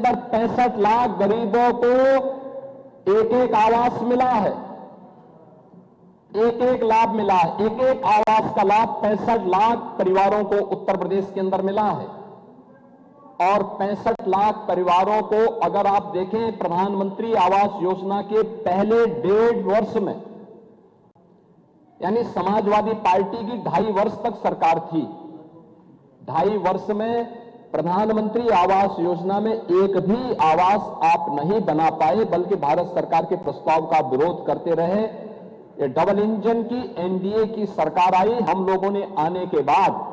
अंदर 65 लाख गरीबों को एक एक आवास मिला है, एक एक लाभ मिला है। एक एक आवास का लाभ 65 लाख परिवारों को उत्तर प्रदेश के अंदर मिला है। और 65 लाख परिवारों को अगर आप देखें, प्रधानमंत्री आवास योजना के पहले 1.5 वर्ष में, यानी समाजवादी पार्टी की 2.5 वर्ष तक सरकार थी, 2.5 वर्ष में प्रधानमंत्री आवास योजना में एक भी आवास आप नहीं बना पाए, बल्कि भारत सरकार के प्रस्ताव का विरोध करते रहे। ये डबल इंजन की एनडीए की सरकार आई, हम लोगों ने आने के बाद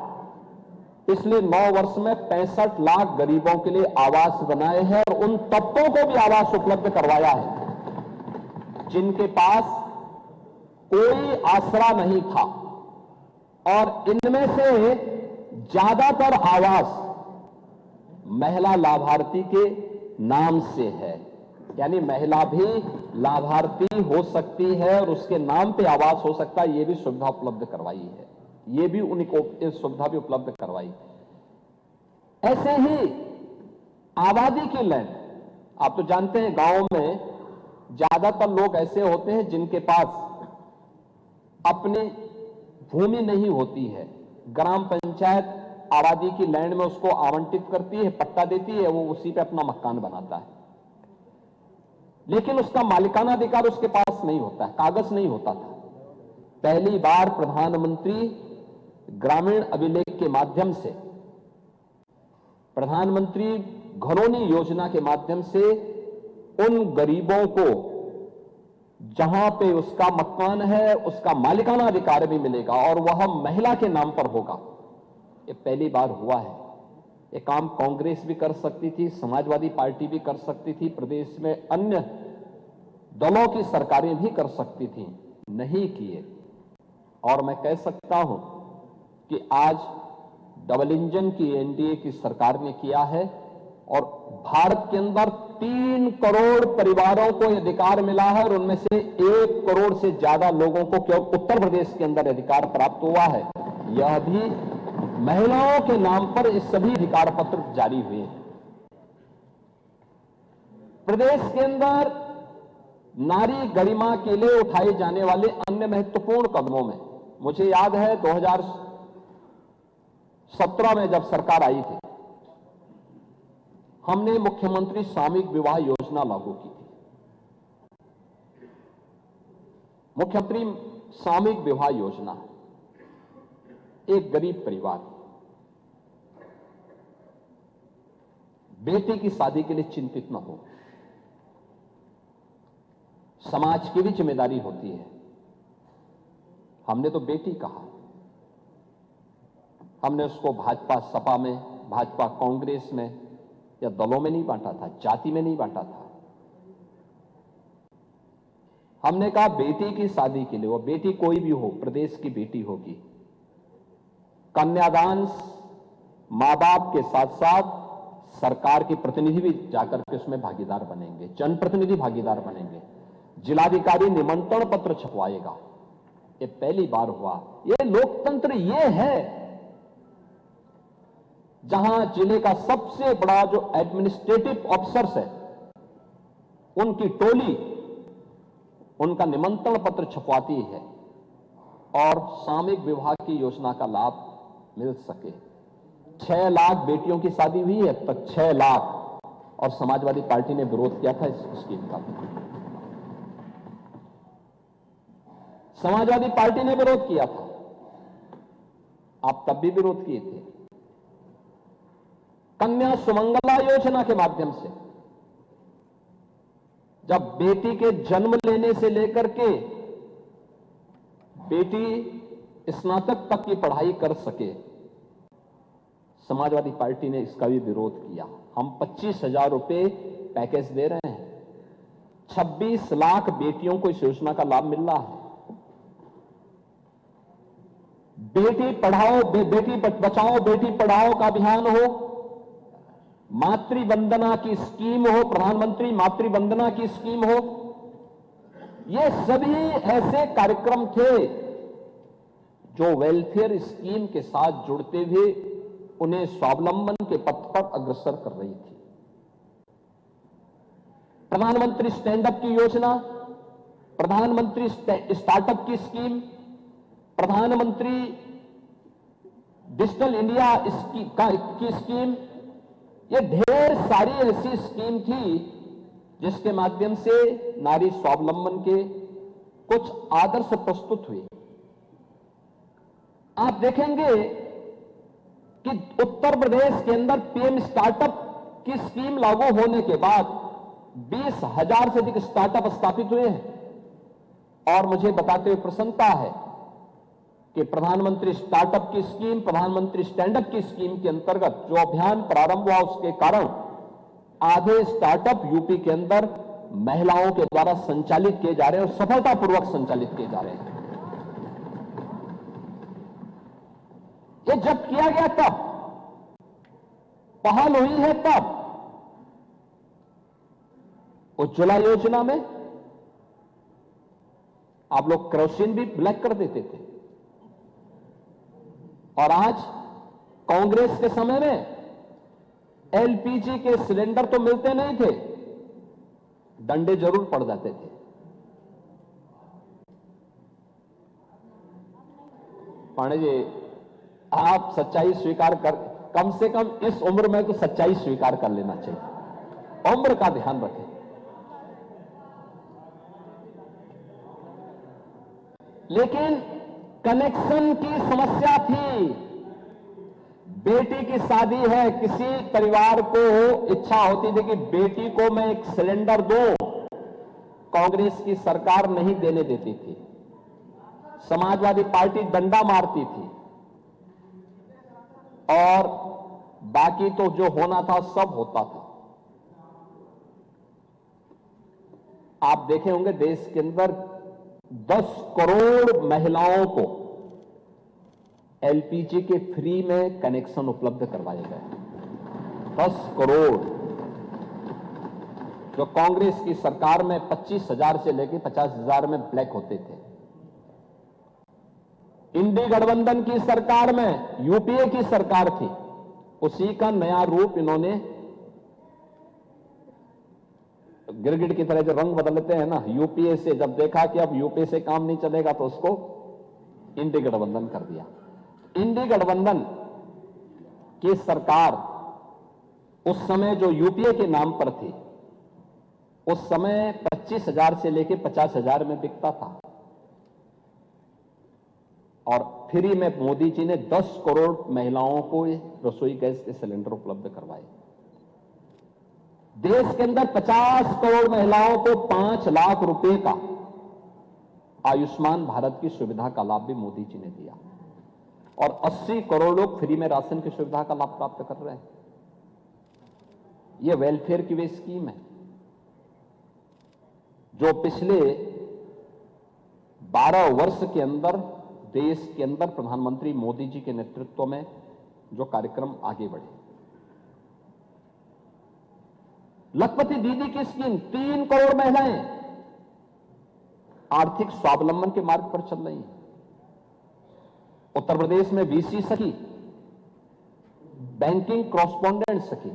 पिछले 9 वर्ष में 65 लाख गरीबों के लिए आवास बनाए हैं और उन तबकों को भी आवास उपलब्ध करवाया है जिनके पास कोई आसरा नहीं था। और इनमें से ज्यादातर आवास महिला लाभार्थी के नाम से है, यानी महिला भी लाभार्थी हो सकती है और उसके नाम पे आवास हो सकता है। ये भी सुविधा उपलब्ध करवाई है, ये भी उनको ये सुविधा भी उपलब्ध करवाई। ऐसे ही आबादी की लैंड, आप तो जानते हैं गांव में ज्यादातर लोग ऐसे होते हैं जिनके पास अपनी भूमि नहीं होती है। ग्राम पंचायत आबादी की लैंड में उसको आवंटित करती है, पट्टा देती है, वो उसी पे अपना मकान बनाता है, लेकिन उसका मालिकाना अधिकार उसके पास नहीं होता है, कागज नहीं होता था। पहली बार प्रधानमंत्री ग्रामीण अभिलेख के माध्यम से, प्रधानमंत्री घरौनी योजना के माध्यम से उन गरीबों को जहां पे उसका मकान है उसका मालिकाना अधिकार भी मिलेगा और वह महिला के नाम पर होगा। ये पहली बार हुआ है। ये काम कांग्रेस भी कर सकती थी, समाजवादी पार्टी भी कर सकती थी, प्रदेश में अन्य दलों की सरकारें भी कर सकती थी, नहीं किए। और मैं कह सकता हूं कि आज डबल इंजन की एनडीए की सरकार ने किया है और भारत के अंदर 3 करोड़ परिवारों को अधिकार मिला है और उनमें से 1 करोड़ से ज्यादा लोगों को केवल उत्तर प्रदेश के अंदर अधिकार प्राप्त हुआ है। यह भी महिलाओं के नाम पर ये सभी अधिकार पत्र जारी हुए हैं। प्रदेश के अंदर नारी गरिमा के लिए उठाए जाने वाले अन्य महत्वपूर्ण कदमों में मुझे याद है 2017 में जब सरकार आई थी, हमने मुख्यमंत्री सामूहिक विवाह योजना लागू की थी। मुख्यमंत्री सामूहिक विवाह योजना, एक गरीब परिवार बेटी की शादी के लिए चिंतित न हो, समाज की भी जिम्मेदारी होती है। हमने तो बेटी कहा, हमने उसको भाजपा सपा में, भाजपा कांग्रेस में या दलों में नहीं बांटा था, जाति में नहीं बांटा था। हमने कहा बेटी की शादी के लिए, वो बेटी कोई भी हो, प्रदेश की बेटी होगी, कन्यादान मां बाप के साथ साथ सरकार के प्रतिनिधि भी जाकर के उसमें भागीदार बनेंगे, जनप्रतिनिधि भागीदार बनेंगे, जिलाधिकारी निमंत्रण पत्र छपवाएगा। ये पहली बार हुआ। ये लोकतंत्र ये है जहां जिले का सबसे बड़ा जो एडमिनिस्ट्रेटिव ऑफिसर्स है उनकी टोली उनका निमंत्रण पत्र छपवाती है और सामूहिक विवाह की योजना का लाभ मिल सके। 6 लाख बेटियों की शादी हुई है अब तक, 6 लाख, और समाजवादी पार्टी ने विरोध किया था इस स्कीम का। समाजवादी पार्टी ने विरोध किया था, आप तब भी विरोध किए थे। कन्या सुमंगला योजना के माध्यम से जब बेटी के जन्म लेने से लेकर के बेटी स्नातक तक की पढ़ाई कर सके, समाजवादी पार्टी ने इसका भी विरोध किया। हम 25,000 रुपए पैकेज दे रहे हैं, 26 लाख बेटियों को इस योजना का लाभ मिल रहा है। बेटी पढ़ाओ बेटी बचाओ बेटी पढ़ाओ का अभियान हो, मातृ वंदना की स्कीम हो, प्रधानमंत्री मातृ वंदना की स्कीम हो, ये सभी ऐसे कार्यक्रम थे जो वेलफेयर स्कीम के साथ जुड़ते हुए उन्हें स्वावलंबन के पथ पर अग्रसर कर रही थी। प्रधानमंत्री स्टैंड अप की योजना, प्रधानमंत्री स्टार्टअप की स्कीम, प्रधानमंत्री डिजिटल इंडिया की स्कीम, ये ढेर सारी ऐसी स्कीम थी जिसके माध्यम से नारी स्वावलंबन के कुछ आदर्श प्रस्तुत हुए। आप देखेंगे कि उत्तर प्रदेश के अंदर पीएम स्टार्टअप की स्कीम लागू होने के बाद 20,000 से अधिक स्टार्टअप स्थापित हुए हैं। और मुझे बताते हुए प्रसन्नता है कि प्रधानमंत्री स्टार्टअप की स्कीम, प्रधानमंत्री स्टैंड अप की स्कीम के अंतर्गत जो अभियान प्रारंभ हुआ उसके कारण आधे स्टार्टअप यूपी के अंदर महिलाओं के द्वारा संचालित किए जा रहे हैं और सफलतापूर्वक संचालित किए जा रहे हैं। ये जब किया गया तब, पहल हुई है तब। उज्ज्वला योजना में आप लोग केरोसिन भी ब्लैक कर देते थे और आज कांग्रेस के समय में एलपीजी के सिलेंडर तो मिलते नहीं थे, डंडे जरूर पड़ जाते थे। पांडे जी, आप सच्चाई स्वीकार कर, कम से कम इस उम्र में तो सच्चाई स्वीकार कर लेना चाहिए। उम्र का ध्यान रखें। लेकिन कनेक्शन की समस्या थी। बेटी की शादी है, किसी परिवार को इच्छा होती थी कि बेटी को मैं एक सिलेंडर दूं, कांग्रेस की सरकार नहीं देने देती थी। समाजवादी पार्टी डंडा मारती थी और बाकी तो जो होना था सब होता था। आप देखे होंगे देश के अंदर 10 करोड़ महिलाओं को एलपीजी के फ्री में कनेक्शन उपलब्ध करवाए गए। 10 करोड़, जो कांग्रेस की सरकार में 25,000 से लेकर 50,000 में ब्लैक होते थे। इंडी गठबंधन की सरकार में, यूपीए की सरकार थी, उसी का नया रूप इन्होंने, गिरगिट की तरह जो रंग बदलते हैं ना, यूपीए से जब देखा कि अब यूपीए से काम नहीं चलेगा तो उसको इंडी गठबंधन कर दिया। इंडी गठबंधन की सरकार उस समय जो यूपीए के नाम पर थी, उस समय 25,000 से लेकर 50,000 में बिकता था और फ्री में मोदी जी ने 10 करोड़ महिलाओं को रसोई गैस के सिलेंडर उपलब्ध करवाए। देश के अंदर 50 करोड़ महिलाओं को 5 लाख रुपए का आयुष्मान भारत की सुविधा का लाभ भी मोदी जी ने दिया और 80 करोड़ लोग फ्री में राशन की सुविधा का लाभ प्राप्त कर रहे हैं। यह वेलफेयर की वे स्कीम है जो पिछले 12 वर्ष के अंदर देश के अंदर प्रधानमंत्री मोदी जी के नेतृत्व में जो कार्यक्रम आगे बढ़े। लखपति दीदी की स्कीम, 3 करोड़ महिलाएं आर्थिक स्वावलंबन के मार्ग पर चल रही हैं। उत्तर प्रदेश में वीसी सखी, बैंकिंग कॉरेस्पॉन्डेंट सखी,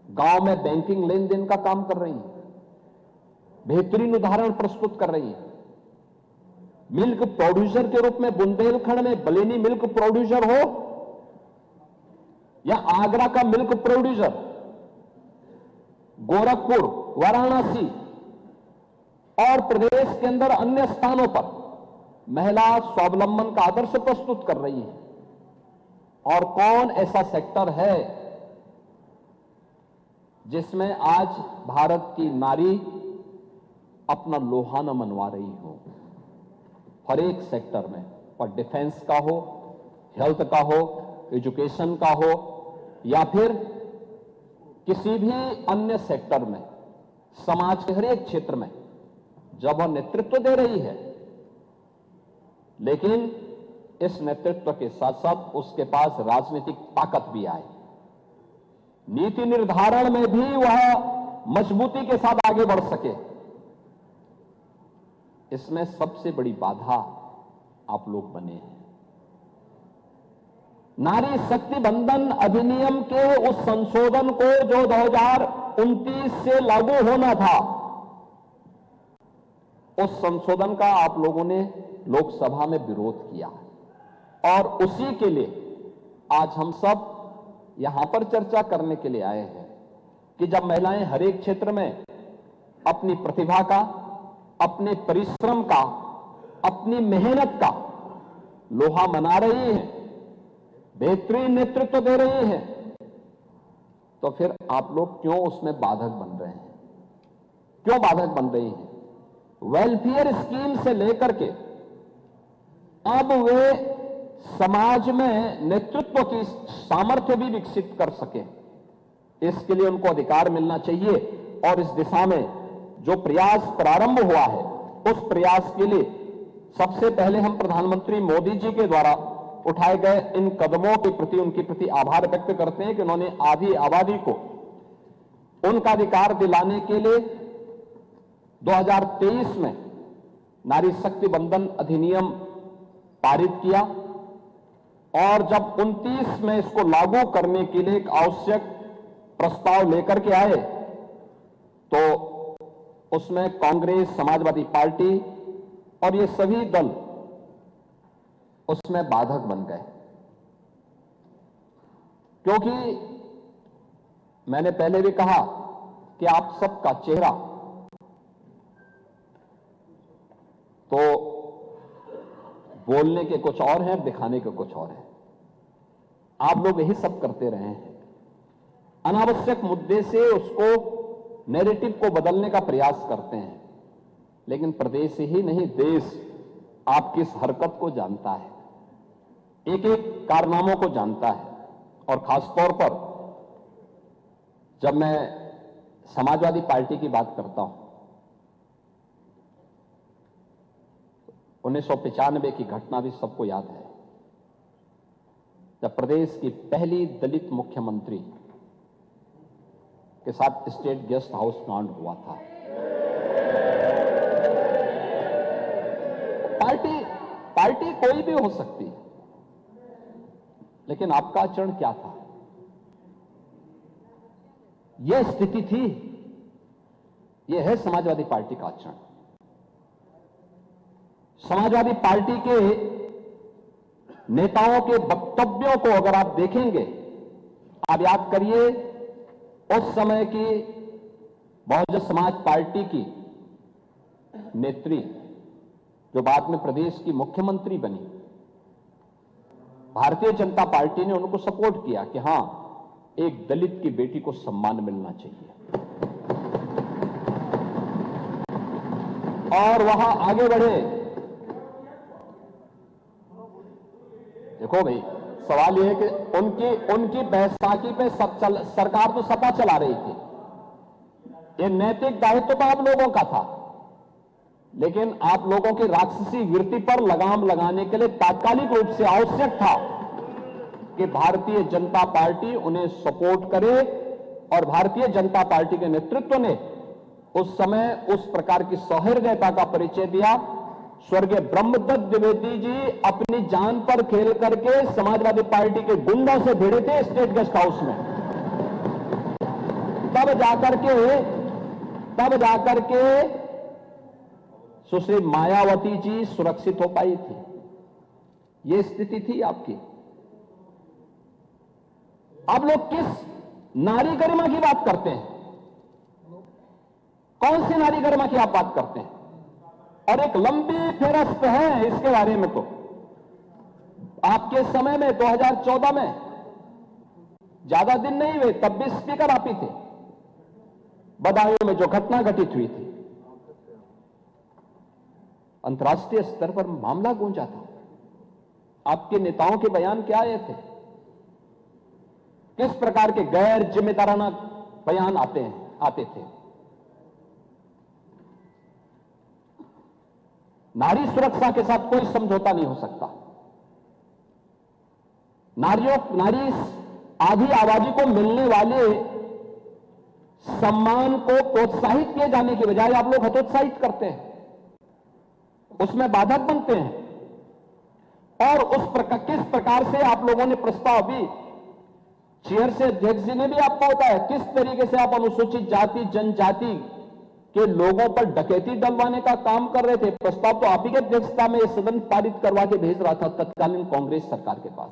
गांव में बैंकिंग लेन देन का काम कर रही हैं, बेहतरीन उदाहरण प्रस्तुत कर रही हैं। मिल्क प्रोड्यूसर के रूप में बुंदेलखंड में बलेनी मिल्क प्रोड्यूसर हो या आगरा का मिल्क प्रोड्यूसर, गोरखपुर, वाराणसी और प्रदेश के अंदर अन्य स्थानों पर महिला स्वावलंबन का आदर्श प्रस्तुत कर रही है। और कौन ऐसा सेक्टर है जिसमें आज भारत की नारी अपना लोहा न मनवा रही हो? हर एक सेक्टर में, और डिफेंस का हो, हेल्थ का हो, एजुकेशन का हो या फिर किसी भी अन्य सेक्टर में, समाज के हर एक क्षेत्र में जब वह नेतृत्व दे रही है, लेकिन इस नेतृत्व के साथ साथ उसके पास राजनीतिक ताकत भी आए, नीति निर्धारण में भी वह मजबूती के साथ आगे बढ़ सके, इसमें सबसे बड़ी बाधा आप लोग बने हैं। नारी शक्ति बंधन अधिनियम के उस संशोधन को जो 2029 से लागू होना था, उस संशोधन का आप लोगों ने लोकसभा में विरोध किया और उसी के लिए आज हम सब यहां पर चर्चा करने के लिए आए हैं कि जब महिलाएं हर एक क्षेत्र में अपनी प्रतिभा का, अपने परिश्रम का, अपनी मेहनत का लोहा मना रही हैं, बेहतरीन नेतृत्व दे रही हैं, तो फिर आप लोग क्यों उसमें बाधक बन रहे हैं? क्यों बाधक बन रही हैं? वेलफेयर स्कीम से लेकर के अब वे समाज में नेतृत्व की सामर्थ्य भी विकसित कर सके, इसके लिए उनको अधिकार मिलना चाहिए। और इस दिशा में जो प्रयास प्रारंभ हुआ है, उस प्रयास के लिए सबसे पहले हम प्रधानमंत्री मोदी जी के द्वारा उठाए गए इन कदमों के प्रति, उनके प्रति आभार व्यक्त करते हैं कि उन्होंने आधी आबादी को उनका अधिकार दिलाने के लिए 2023 में नारी शक्ति बंधन अधिनियम पारित किया और जब 29 में इसको लागू करने के लिए एक आवश्यक प्रस्ताव लेकर के आए तो उसमें कांग्रेस, समाजवादी पार्टी और ये सभी दल उसमें बाधक बन गए, क्योंकि मैंने पहले भी कहा कि आप सबका चेहरा तो बोलने के कुछ और हैं, दिखाने के कुछ और हैं। आप लोग यही सब करते रहे हैं, अनावश्यक मुद्दे से उसको नैरेटिव को बदलने का प्रयास करते हैं, लेकिन प्रदेश ही नहीं देश आपकी इस हरकत को जानता है, एक एक कारनामों को जानता है। और खासतौर पर जब मैं समाजवादी पार्टी की बात करता हूं, 1995 की घटना भी सबको याद है, जब प्रदेश की पहली दलित मुख्यमंत्री के साथ स्टेट गेस्ट हाउस कांड हुआ था। पार्टी कोई भी हो सकती है, लेकिन आपका आचरण क्या था? यह स्थिति थी, यह है समाजवादी पार्टी का आचरण। समाजवादी पार्टी के नेताओं के वक्तव्यों को अगर आप देखेंगे, आप याद करिए उस समय की बहुजन समाज पार्टी की नेत्री जो बाद में प्रदेश की मुख्यमंत्री बनी, भारतीय जनता पार्टी ने उनको सपोर्ट किया कि हां, एक दलित की बेटी को सम्मान मिलना चाहिए और वहां आगे बढ़े। देखो भाई, सवाल यह है कि उनकी बैसाखी पे सरकार तो सपा चला रही थी, यह नैतिक दायित्व तो आप लोगों का था, लेकिन आप लोगों की राक्षसी वृत्ति पर लगाम लगाने के लिए तात्कालिक रूप से आवश्यक था कि भारतीय जनता पार्टी उन्हें सपोर्ट करे। और भारतीय जनता पार्टी के नेतृत्व ने उस समय उस प्रकार की सौहार्दता का परिचय दिया। स्वर्गीय ब्रह्मदत्त द्विवेदी जी अपनी जान पर खेल करके समाजवादी पार्टी के गुंडों से भिड़े थे स्टेट गेस्ट हाउस में, तब जाकर के सुश्री मायावती जी सुरक्षित हो पाई थी। यह स्थिति थी आपकी। आप लोग किस नारी गरिमा की बात करते हैं? कौन सी नारी गरिमा की आप बात करते हैं? और एक लंबी फेहरिस्त है इसके बारे में। तो आपके समय में 2014 में ज्यादा दिन नहीं हुए, तब भी स्पीकर आप ही थे। बदायूं में जो घटना घटित हुई थी, अंतर्राष्ट्रीय स्तर पर मामला गूंजा था। आपके नेताओं के बयान क्या आए थे? किस प्रकार के गैर जिम्मेदाराना बयान आते थे? नारी सुरक्षा के साथ कोई समझौता नहीं हो सकता। नारी आधी आबादी को मिलने वाले सम्मान को प्रोत्साहित किए जाने की बजाय आप लोग हतोत्साहित करते हैं, उसमें बाधक बनते हैं। और किस प्रकार से आप लोगों ने प्रस्ताव भी चेयर से अध्यक्ष जी ने भी आपको होता है किस तरीके से आप अनुसूचित जाति जनजाति के लोगों पर डकैती डलवाने का काम कर रहे थे। प्रस्ताव तो आप ही की अध्यक्षता में सदन पारित करवा के भेज रहा था तत्कालीन कांग्रेस सरकार के पास।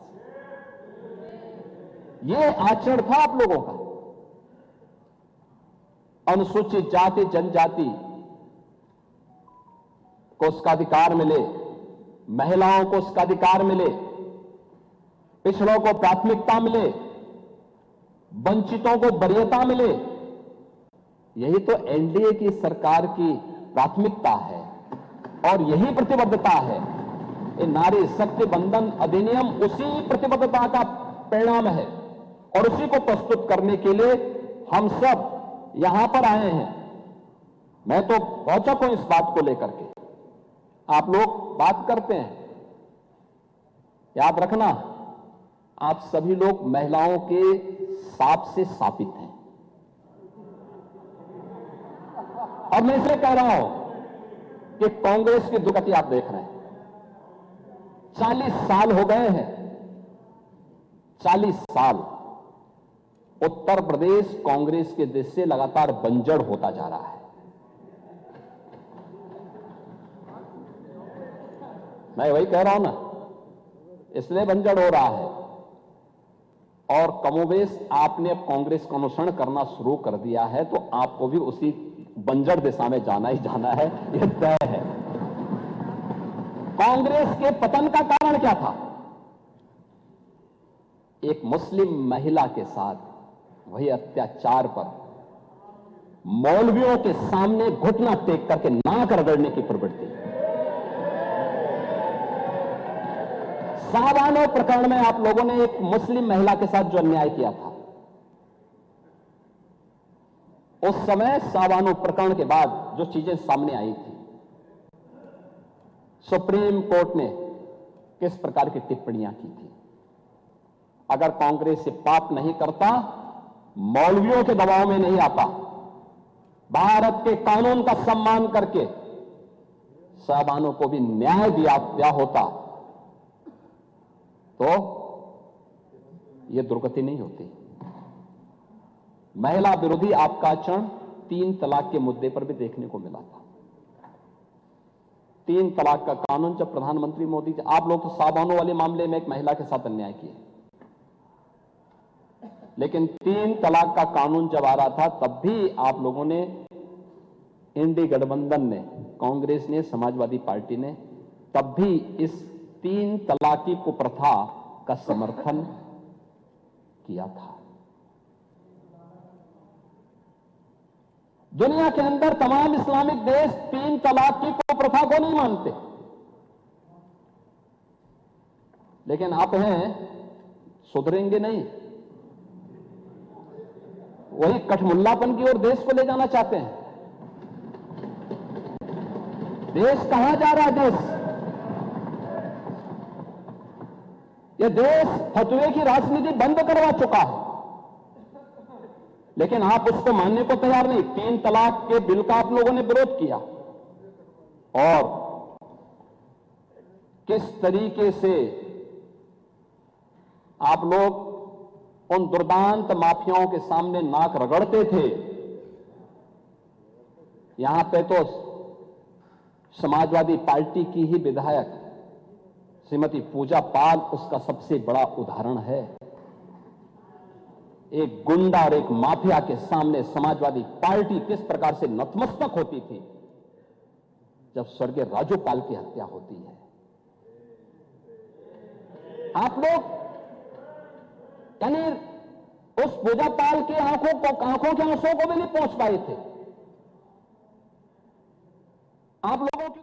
यह आचरण था आप लोगों का। अनुसूचित जाति जनजाति को उसका अधिकार मिले, महिलाओं को उसका अधिकार मिले, पिछड़ों को प्राथमिकता मिले, वंचितों को वरीयता मिले। यही तो एनडीए की सरकार की प्राथमिकता है और यही प्रतिबद्धता है। ये नारी शक्ति बंधन अधिनियम उसी प्रतिबद्धता का परिणाम है और उसी को प्रस्तुत करने के लिए हम सब यहां पर आए हैं। मैं तो औचक हूं इस बात को लेकर के। आप लोग बात करते हैं, याद रखना आप सभी लोग महिलाओं के साप से शापित हैं। और मैं इसलिए कह रहा हूं कि कांग्रेस की दुर्गति आप देख रहे हैं। 40 साल हो गए हैं, 40 साल उत्तर प्रदेश कांग्रेस के देश से लगातार बंजर होता जा रहा है। मैं वही कह रहा हूं ना, इसलिए बंजर हो रहा है। और कमोबेश आपने अब कांग्रेस का अनुसरण करना शुरू कर दिया है तो आपको भी उसी बंजर दिशा में जाना ही जाना है, यह तय है। कांग्रेस के पतन का कारण क्या था? एक मुस्लिम महिला के साथ वही अत्याचार पर मौलवियों के सामने घुटना टेक करके नाक रगड़ने की प्रवृत्ति। सावानो प्रकरण में आप लोगों ने एक मुस्लिम महिला के साथ जो अन्याय किया था, उस समय सावानो प्रकरण के बाद जो चीजें सामने आई थी, सुप्रीम कोर्ट ने किस प्रकार की टिप्पणियां की थी। अगर कांग्रेस से पाप नहीं करता, मौलवियों के दबाव में नहीं आता, भारत के कानून का सम्मान करके सावानो को भी न्याय दिया होता तो यह दुर्गति नहीं होती। महिला विरोधी आपका आचरण 3 तलाक के मुद्दे पर भी देखने को मिला था। 3 तलाक का कानून जब प्रधानमंत्री मोदी जी, आप लोग तो सावानो वाले मामले में एक महिला के साथ अन्याय किए, लेकिन 3 तलाक का कानून जब आ रहा था तब भी आप लोगों ने, इंडी गठबंधन ने, कांग्रेस ने, समाजवादी पार्टी ने तब भी इस 3 तलाकी कुप्रथा का समर्थन किया था। दुनिया के अंदर तमाम इस्लामिक देश 3 तलाक की कुप्रथा को नहीं मानते, लेकिन आप हैं सुधरेंगे नहीं, वही कठमुल्लापन की ओर देश को ले जाना चाहते हैं। देश कहां जा रहा है? देश, यह देश फतवे की राजनीति बंद करवा चुका है, लेकिन आप उसको मानने को तैयार नहीं। 3 तलाक के बिल का आप लोगों ने विरोध किया और किस तरीके से आप लोग उन दुर्दांत माफियाओं के सामने नाक रगड़ते थे। यहां पे तो समाजवादी पार्टी की ही विधायक श्रीमती पूजा पाल उसका सबसे बड़ा उदाहरण है। एक गुंडा और एक माफिया के सामने समाजवादी पार्टी किस प्रकार से नतमस्तक होती थी जब स्वर्गीय राजूपाल की हत्या होती है। आप लोग यानी उस पूजा पाल की आंखों के आंसुओं को भी नहीं पहुंच पाए थे। आप लोगों की